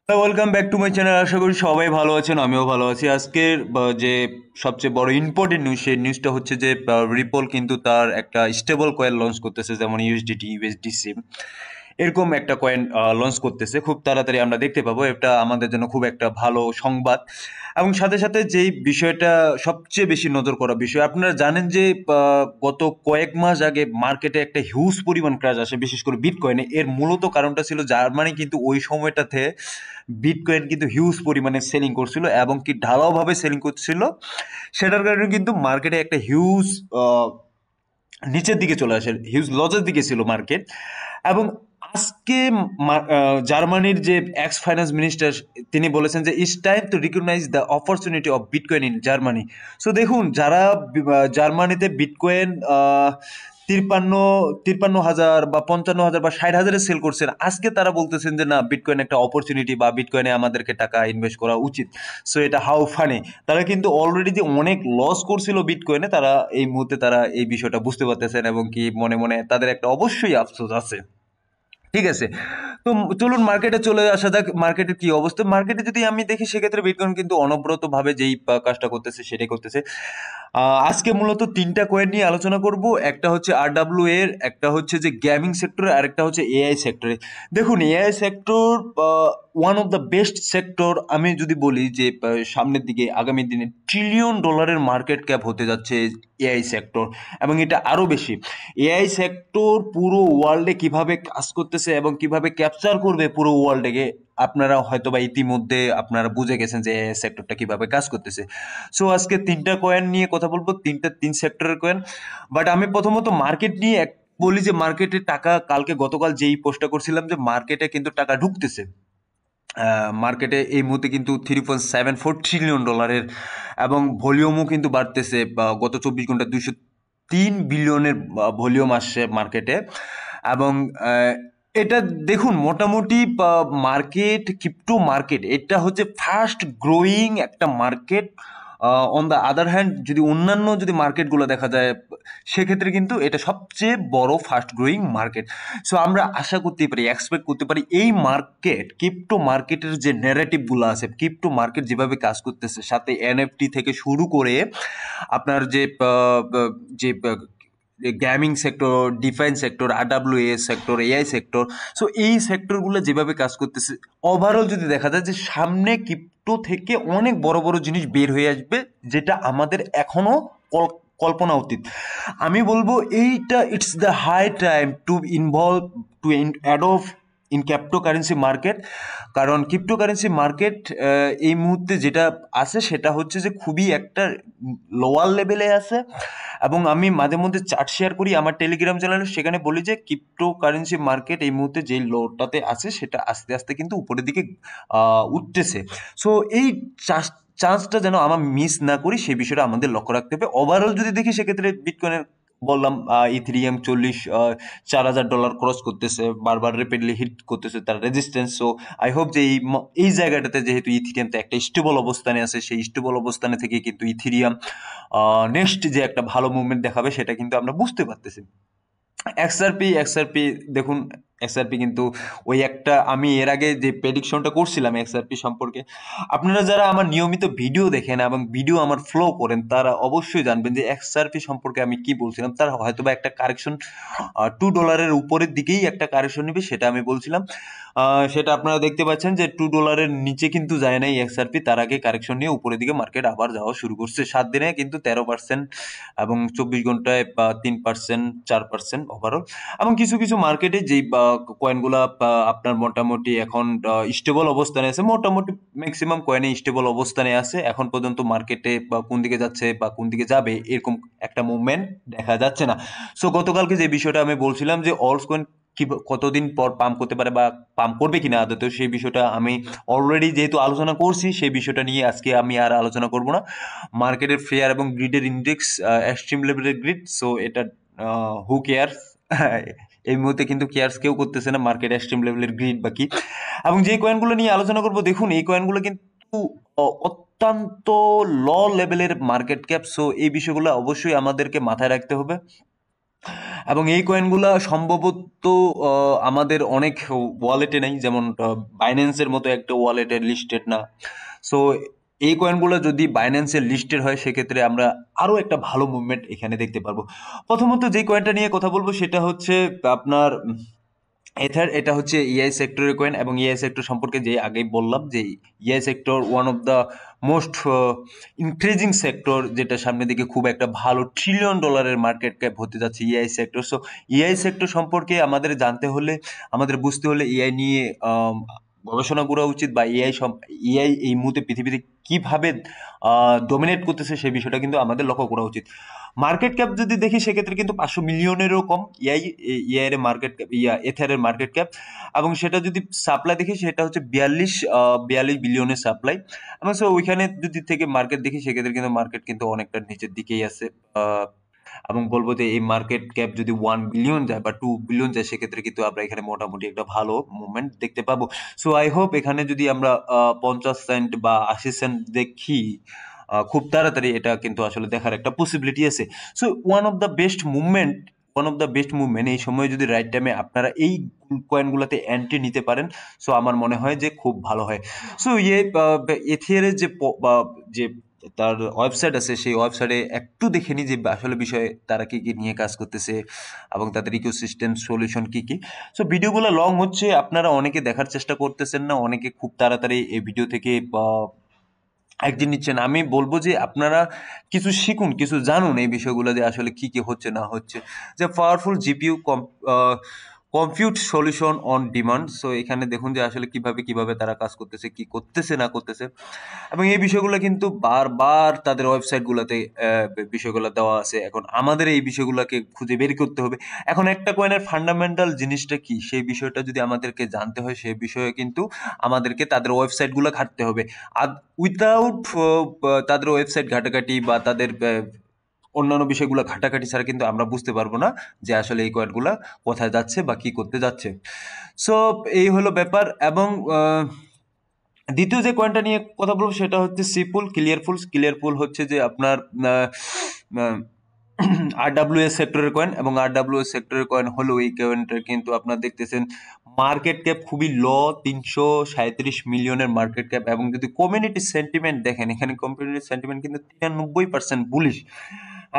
Welcome back to my channel. আশা করি সবাই ভালো আছেন, আমিও ভালো আছি। আজকের যে সবচেয়ে বড় ইম্পর্টেন্ট নিউজ, সেই নিউজটা হচ্ছে যে রিপল কিন্তু তার একটা স্টেবল কয়েন লঞ্চ করতেছে, যেমন ইউএসডিটি, ইউএসডিসি, এরকম একটা কয়েন লঞ্চ করতেছে। খুব তাড়াতাড়ি আমরা দেখতে পাবো। এটা আমাদের জন্য খুব একটা ভালো সংবাদ। এবং সাথে সাথে যেই বিষয়টা সবচেয়ে বেশি নজর করা বিষয়, আপনারা জানেন যে গত কয়েক মাস আগে মার্কেটে একটা হিউজ পরিমাণ ক্র্যাশ আসে, বিশেষ করে বিটকয়েনে। এর মূলত কারণটা ছিল জার্মানি কিন্তু ওই সময়টাতে বিটকয়েন কিন্তু হিউজ পরিমাণে সেলিং করছিল এবং কি ঢালাওভাবে সেলিং করছিল। সেটার কারণে কিন্তু মার্কেটে একটা হিউজ নিচের দিকে চলে আসে, হিউজ লজের দিকে ছিল মার্কেট। এবং আজকে জার্মানির যে এক্স ফাইন্যান্স মিনিস্টার, তিনি বলেছেন যে it's time to recognize the opportunity of bitcoin in Germany. So দেখুন, যারা জার্মানিতে বিটকয়েন 53,000 বা 55,000 বা 60,000 সেল করছেন, আজকে তারা বলতেছেন যে না, বিটকয়েন একটা অপরচুনিটি বা বিটকয়েনে আমাদেরকে টাকা ইনভেস্ট করা উচিত। সো এটা হাউ ফানি। তারা কিন্তু অলরেডি যে অনেক লস করছিল বিটকয়েনে, তারা এই মুহূর্তে তারা এই বিষয়টা বুঝতে পারতেছেন এবং কি মনে মনে তাদের একটা অবশ্যই আফসোস আছে। ঠিক আছে। তো চলুন মার্কেটে চলে আসা যাক। মার্কেটের কি অবস্থা? মার্কেটে যদি আমি দেখি, সেক্ষেত্রে বিটকয়েন কিন্তু অনবরত ভাবে যেই কাজটা করতেছে সেটাই করতেছে। আজকে মূলত তিনটা কয়েন নিয়ে আলোচনা করব। একটা হচ্ছে আরডব্লিউ এর, একটা হচ্ছে যে গেমিং সেক্টরে, আর একটা হচ্ছে এআই সেক্টরে। দেখুন, AI sector one of the best sector. আমি যদি বলি যে সামনের দিকে আগামী দিনে ট্রিলিয়ন ডলারের মার্কেট ক্যাপ হতে যাচ্ছে এআই সেক্টর, এবং এটা আরো বেশি। এআই সেক্টর পুরো ওয়ার্ল্ডে কিভাবে কাজ করতেছে এবং কিভাবে ক্যাপচার করবে পুরো ওয়ার্ল্ডকে, আপনারা হয়তো বা ইতিমধ্যে আপনারা বুঝে গেছেন যে এআই সেক্টরটা কিভাবে কাজ করতেছে। সো আজকে তিনটা কয়েন নিয়ে কথা বলবো, তিন সেক্টরের কয়েন। বাট আমি প্রথমত মার্কেট নিয়ে বলি যে মার্কেটে টাকা, কালকে গতকাল যেই পোস্টটা করছিলাম যে মার্কেটে কিন্তু টাকা ঢুকতেছে। মার্কেটে এই মুহূর্তে কিন্তু 3.74 ট্রিলিয়ন ডলারের, এবং ভলিউমও কিন্তু বাড়তেছে। গত 24 ঘন্টা 203 বিলিয়নের ভলিউম আসছে মার্কেটে। এবং এটা দেখুন, মোটামুটি মার্কেট, ক্রিপ্টো মার্কেট, এটা হচ্ছে ফার্স্ট গ্রোয়িং একটা market. On the other hand, যদি অন্যান্য যদি মার্কেটগুলো দেখা যায়, সেক্ষেত্রে কিন্তু এটা সবচেয়ে বড় ফার্স্ট গ্রোয়িং মার্কেট। সো আমরা আশা করতে পারি, এক্সপেক্ট করতে পারি, এই মার্কেট, ক্রিপ্টো মার্কেটের যে ন্যারেটিভগুলো আছে, ক্রিপ্টো মার্কেট যেভাবে কাজ করতেছে, সাথে এনএফটি থেকে শুরু করে আপনার যে যে gaming sector, defence sector, RWS sector, AI sector, so এই সেক্টরগুলো যেভাবে কাজ করতেছে, ওভারঅল যদি দেখা যায় যে সামনে ক্রিপ্টো থেকে অনেক বড় বড় জিনিস বের হয়ে আসবে, যেটা আমাদের এখনো কল্পনা অতীত। আমি বলবো এইটা it's the high time to involve, to অ্যাডভ ইন ক্রিপ্টোকারেন্সি মার্কেট। কারণ ক্রিপ্টোকারেন্সি মার্কেট এই মুহূর্তে যেটা আছে সেটা হচ্ছে যে খুবই একটা লোয়ার লেভেলে আছে। এবং আমি মাঝে মধ্যে চার্ট শেয়ার করি আমার টেলিগ্রাম চ্যানেলে, সেখানে বলি যে ক্রিপ্টোকারেন্সি মার্কেট এই মুহূর্তে যেই লোটাতে আছে, সেটা আস্তে আস্তে কিন্তু উপরের দিকে উঠতেছে। সো এই চান্সটা যেন আমরা মিস না করি, সেই বিষয়টা আমাদের লক্ষ্য রাখতে হবে। ওভারঅল যদি দেখি, সেক্ষেত্রে বিটকয়েনের বললাম, ইথেরিয়াম 4,000 ডলার ক্রস করতেছে, বারবার রেপিডলি হিট করতেছে তার রেজিস্ট্যান্স। সো আই হোপ যে এই জায়গাটাতে, যেহেতু ইথেরিয়ামতে একটা স্টেবল অবস্থানে আছে, সেই স্টেবল অবস্থানে থেকে কিন্তু ইথেরিয়াম নেক্সট যে একটা ভালো মুভমেন্ট দেখাবে, সেটা কিন্তু আমরা বুঝতে পারতেছি। এক্সআরপি দেখুন, এক্সআরপি কিন্তু ওই একটা, আমি এর আগে যে প্রেডিকশনটা করছিলাম এক্সআরপি সম্পর্কে, আপনারা যারা আমার নিয়মিত ভিডিও দেখেন এবং ভিডিও আমার ফলো করেন, তারা অবশ্যই জানবেন যে এক্সআরপি সম্পর্কে আমি কি বলছিলাম। তার হয়তোবা একটা কারেকশন, $2 উপরের দিকেই একটা কারেকশন নিবে, সেটা আমি বলছিলাম। সেটা আপনারা দেখতে পাচ্ছেন যে $2 নিচে কিন্তু যায় নাই এক্সআরপি, তার আগে কারেকশন নিয়ে উপরের দিকে মার্কেট আবার যাওয়া শুরু করছে। 7 দিনে কিন্তু 13%, এবং 24 ঘন্টায় 3%, 4% ওভারঅল। এবং কিছু কিছু মার্কেটে যেই কয়েনগুলা আপনার মোটামুটি এখন স্টেবল অবস্থানে আছে, মোটামুটি ম্যাক্সিমাম কয়েনে স্টেবল অবস্থানে আছে এখন পর্যন্ত। মার্কেটে কোন দিকে যাচ্ছে বা কোন দিকে যাবে, এরকম একটা মুভমেন্ট দেখা যাচ্ছে না। সো গতকালকে যে বিষয়টা আমি বলছিলাম যে অলস কয়েন কি কতদিন পর পাম্প করতে পারে বা পাম্প করবে কিনা আদতে, সেই বিষয়টা আমি অলরেডি যেহেতু আলোচনা করছি, সেই বিষয়টা নিয়ে আজকে আমি আর আলোচনা করব না। মার্কেটের ফেয়ার এবং গ্রিডের ইন্ডেক্স এক্সট্রিম লেভেলের গ্রিড, সো এটা হু কেয়ারস। এই মুহূর্তে কিন্তু কেয়ারস কেউ করতেছে না, মার্কেট এক্সট্রিম লেভেলের গ্রিড বাকি। এবং যে কয়েনগুলো নিয়ে আলোচনা করব, দেখুন এই কয়েনগুলো কিন্তু অত্যন্ত ল লেভেলের মার্কেট ক্যাপ। সো এই বিষয়গুলো অবশ্যই আমাদেরকে মাথায় রাখতে হবে। এবং এই কয়েনগুলা সম্ভবত আমাদের অনেক ওয়ালেটে নেই, যেমন বাইন্যান্সের মতো একটা ওয়ালেটে লিস্টেড না। সো এই কয়েনগুলো যদি বাইন্যান্সের লিস্টেড হয় সেক্ষেত্রে আমরা আরও একটা ভালো মুভমেন্ট এখানে দেখতে পারবো। প্রথমত যে কয়েনটা নিয়ে কথা বলবো সেটা হচ্ছে আপনার এথার। এটা হচ্ছে ইআই সেক্টরের কয়েন, এবং ইআই সেক্টর সম্পর্কে যে আগেই বললাম যে AI sector one of the most increasing sector, যেটা সামনের দিকে খুব একটা ভালো $1 ট্রিলিয়ন মার্কেট ক্যাপ হতে যাচ্ছে ইআই সেক্টর। সো ইআই সেক্টর সম্পর্কে আমাদের জানতে হলে, আমাদের বুঝতে হলে ইআই নিয়ে গবেষণা করা উচিত, বা ইআই এই মুহূর্তে পৃথিবীতে কিভাবে ডমিনেট করতেছে সেই বিষয়টা কিন্তু আমাদের লক্ষ্য করা উচিত। মার্কেট ক্যাপ যদি দেখি সেক্ষেত্রে কিন্তু 500 মিলিয়নেরও কম ইআই এর মার্কেট ক্যাপ, এথারের মার্কেট ক্যাপ। এবং সেটা যদি সাপ্লাই দেখি সেটা হচ্ছে 42 বিলিয়নের সাপ্লাই। এবং সো ওইখানে যদি থেকে মার্কেট দেখি সেক্ষেত্রে কিন্তু মার্কেট কিন্তু অনেকটা নিচের দিকেই আছে। এবং বলবো যে এই মার্কেট ক্যাপ যদি 1 বিলিয়ন যায় বা 2 বিলিয়ন যায় সেক্ষেত্রে কিন্তু আমরা এখানে মোটামুটি একটা ভালো মুভমেন্ট দেখতে পাবো। সো আই হোপ এখানে যদি আমরা 50 সেন্ট বা 80 সেন্ট দেখি খুব তাড়াতাড়ি, এটা কিন্তু আসলে দেখার একটা পসিবিলিটি আছে। So one of the best movement এই সময় যদি রাইট টাইমে আপনারা এই কয়েনগুলোতে এন্ট্রি নিতে পারেন, সো আমার মনে হয় যে খুব ভালো হয়। সো এথিয়ারের যে তার ওয়েবসাইট আছে সেই ওয়েবসাইটে একটু দেখে নিই যে আসলে বিষয়ে তারা কি কি নিয়ে কাজ করতেছে এবং তাদের ইকোসিস্টেম সলিউশন কি কি। সো ভিডিওগুলো লং হচ্ছে, আপনারা অনেকে দেখার চেষ্টা করতেছেন না, অনেকে খুব তাড়াতাড়ি এই ভিডিও থেকে একদিন নিচ্ছেন। আমি বলবো যে আপনারা কিছু শিখুন, কিছু জানুন এই বিষয়গুলো যে আসলে কি কি হচ্ছে না হচ্ছে। যে powerful GPU compute solution on demand. So এখানে দেখুন যে আসলে কিভাবে কিভাবে তারা কাজ করতেছে, কি করতেছে না করতেছে, এবং এই বিষয়গুলো কিন্তু বারবার তাদের ওয়েবসাইটগুলোতে বিষয়গুলো দেওয়া আছে। এখন আমাদের এই বিষয়গুলোকে খুঁজে বের করতে হবে। এখন একটা কয়েনের ফান্ডামেন্টাল জিনিসটা কি সেই বিষয়টা যদি আমাদেরকে জানতে হয়, সেই বিষয়ে কিন্তু আমাদেরকে তাদের ওয়েবসাইটগুলো ঘাঁটতে হবে। আর উইথাউট তাদের ওয়েবসাইট ঘাটাঘাটি বা তাদের অন্যান্য বিষয়গুলো ঘাটাঘাটি ছাড়া কিন্তু আমরা বুঝতে পারবো না যে আসলে এই কয়েনগুলা কোথায় যাচ্ছে বা কি করতে যাচ্ছে। সো এই হলো ব্যাপার। এবং দ্বিতীয় যে কয়েনটা নিয়ে কথা বলবো সেটা হচ্ছে সিপুল ক্লিয়ারফুল হচ্ছে যে আপনার আরডাব্লিউএস সেক্টরের কয়েন, এবং আরডাব্লিউএস সেক্টরের কয়েন হলো এই কয়েনটা কিন্তু আপনার দেখতেছেন মার্কেট ক্যাপ খুবই 337 মিলিয়নের মার্কেট ক্যাপ। এবং যদি কমিউনিটি সেন্টিমেন্ট দেখেন, এখানে কমিউনিটি সেন্টিমেন্ট কিন্তু 93% বুলিশ।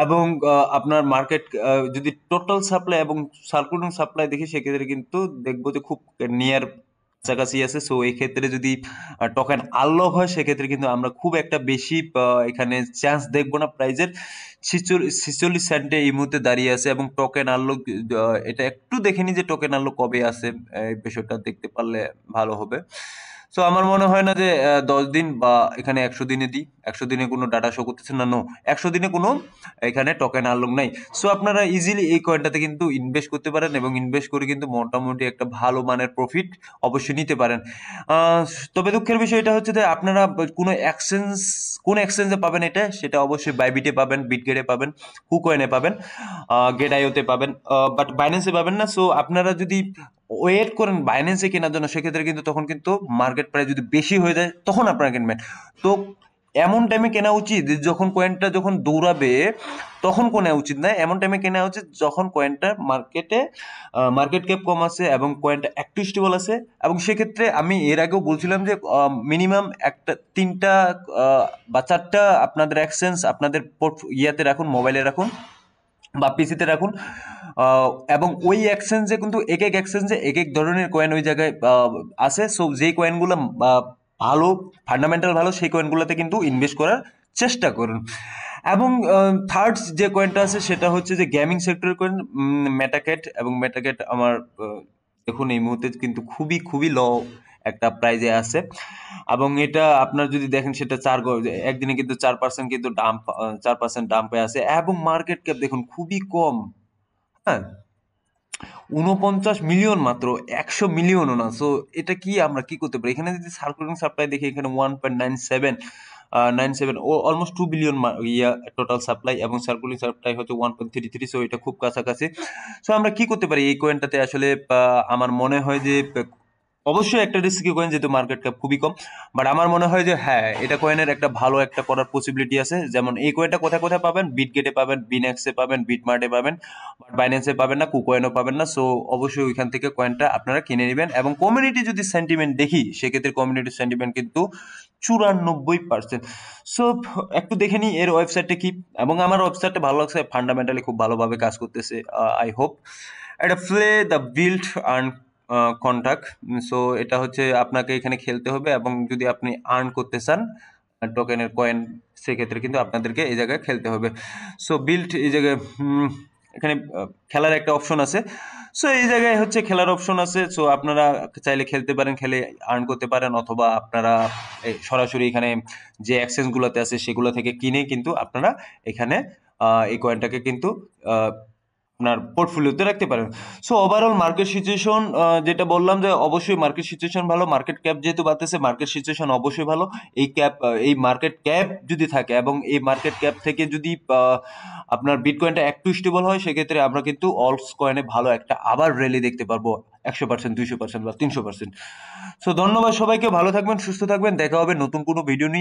এবং আপনার মার্কেট যদি টোটাল সাপ্লাই এবং সার্কুলেটিং সাপ্লাই দেখি সেক্ষেত্রে কিন্তু দেখবো যে খুব নিয়ার কাছাকাছি আছে। সো এই ক্ষেত্রে যদি টোকেন আনলক হয় সেক্ষেত্রে কিন্তু আমরা খুব একটা বেশি এখানে চান্স দেখবো না। প্রাইজের 46 সেন্টে এই মুহূর্তে দাঁড়িয়ে আছে, এবং টোকেন আনলক এটা একটু দেখে নি যে টোকেন আনলক কবে আছে, এই বিষয়টা দেখতে পারলে ভালো হবে। সো আমার মনে হয় না যে 10 দিন বা এখানে 100 দিনে দিই, 100 দিনে কোনো ডাটা শো করতেছে না, নো, 100 দিনে কোনো এখানে টোকেন আনলক নাই। সো আপনারা ইজিলি এই কয়েনটাতে কিন্তু ইনভেস্ট করতে পারেন, এবং ইনভেস্ট করে কিন্তু মোটামুটি একটা ভালো মানের প্রফিট অবশ্যই নিতে পারেন। আহ, তবে দুঃখের বিষয় এটা হচ্ছে যে আপনারা কোন এক্সচেঞ্জে পাবেন এটা, সেটা অবশ্যই বাইবিটে পাবেন, বিটগেটে পাবেন, হুকয়েনে পাবেন, গেট আইওতে পাবেন, বাট বাইন্যান্সে পাবেন না। সো আপনারা যদি ওয়েট করেন বাইন্যান্সে কেনার জন্য সেক্ষেত্রে কিন্তু তখন কিন্তু মার্কেট প্রাইস যদি বেশি হয়ে যায় তখন আপনারা কিনবেন। তো এমন টাইমে কেনা উচিত যখন কয়েনটা যখন দৌড়াবে, তখন কেনা উচিত না। এমন টাইমে কেনা উচিত যখন কয়েনটা মার্কেট ক্যাপ কম আছে এবং কয়েনটা একটু স্টেবল আছে। এবং সেক্ষেত্রে আমি এর আগেও বলছিলাম যে মিনিমাম একটা 3টা বা 4টা আপনাদের এক্সচেঞ্জ আপনাদের ইয়াতে রাখুন, মোবাইলে রাখুন বা পিসিতে রাখুন। এবং ওই এক্সচেঞ্জে কিন্তু এক এক এক্সচেঞ্জে এক এক ধরনের কয়েন ওই জায়গায় আছে। সো যেই কয়েনগুলো ভালো, ফান্ডামেন্টাল ভালো, সেই কয়েনগুলোতে কিন্তু ইনভেস্ট করার চেষ্টা করুন। এবং থার্ড যে কয়েনটা আছে সেটা হচ্ছে যে গেমিং সেক্টরের কয়েন, মেটাক্যাট। এবং মেটাক্যাট আমার দেখুন এই মুহূর্তে কিন্তু খুবই খুবই লো একটা প্রাইজে আছে। এবং এটা আপনার যদি দেখেন সেটা একদিনে কিন্তু 4% কিন্তু ডাম্প, 4% ডাম্পে আছে। এবং মার্কেট ক্যাপ দেখুন খুবই কম, হ্যাঁ, 49 মিলিয়ন মাত্র, 100 মিলিয়নও না। সো এটা কি আমরা কি করতে পারি এখানে যদি সার্কুলেটিং সাপ্লাই দেখি, এখানে 1.97 ও অলমোস্ট 2 বিলিয়ন টোটাল সাপ্লাই, এবং সার্কুলেটিং সাপ্লাই হচ্ছে 1.33। সো এটা খুব কাছাকাছি। সো আমরা কি করতে পারি এই কয়েনটাতে আসলে আমার মনে হয় যে অবশ্যই একটা রিস্কি কয়েন, যেহেতু মার্কেট ক্যাপ খুবই কম, বাট আমার মনে হয় যে হ্যাঁ এটা কয়েনের একটা ভালো একটা করার পসিবিলিটি আছে। যেমন এই কয়েনটা কোথায় কোথায় পাবেন, বিটগেটে পাবেন, বিনেক্সে পাবেন, বিটমার্টে পাবেন, বাট বাইন্যান্সে পাবেন না, কুকয়েনও পাবেন না। সো অবশ্যই ওইখান থেকে কয়েনটা আপনারা কিনে নেবেন। এবং কমিউনিটি যদি সেন্টিমেন্ট দেখি, সেক্ষেত্রে কমিউনিটি সেন্টিমেন্ট কিন্তু 94%। সো একটু দেখে নিই এর ওয়েবসাইটটা কি। এবং আমার ওয়েবসাইটটা ভালো লাগছে, ফান্ডামেন্টালি খুব ভালোভাবে কাজ করতেছে। আই হোপ এটা play the build earn contact. So এটা হচ্ছে আপনাকে এখানে খেলতে হবে, এবং যদি আপনি আর্ন করতে চান টোকেনের কয়েন, সেক্ষেত্রে কিন্তু আপনাদেরকে এই জায়গায় খেলতে হবে। সো বিল্ড এই জায়গায় এখানে খেলার একটা অপশন আছে। সো এই জায়গায় হচ্ছে খেলার অপশন আছে। সো আপনারা চাইলে খেলতে পারেন, খেলে আর্ন করতে পারেন, অথবা আপনারা সরাসরি এখানে যে এক্সচেঞ্জগুলোতে আছে সেগুলো থেকে কিনে কিন্তু আপনারা এখানে এই কয়েনটাকে কিন্তু আপনার পোর্টফোলিওতে রাখতে পারেন। সো ওভারঅল মার্কেট সিচুয়েশন যেটা বললাম যে অবশ্যই মার্কেট সিচুয়েশন ভালো, মার্কেট ক্যাপ যেহেতু বাড়তেছে মার্কেট সিচুয়েশন অবশ্যই ভালো। এই মার্কেট ক্যাপ যদি থাকে এবং এই মার্কেট ক্যাপ থেকে যদি আপনার বিটকয়েনটা একটু স্টেবল হয়, সেক্ষেত্রে আমরা কিন্তু অলস কয়েনে ভালো একটা আবার র্যালি দেখতে পারবো, 100%, 200% বা 300%। সো ধন্যবাদ সবাইকে, ভালো থাকবেন, সুস্থ থাকবেন, দেখা হবে নতুন কোনো ভিডিও নিয়ে।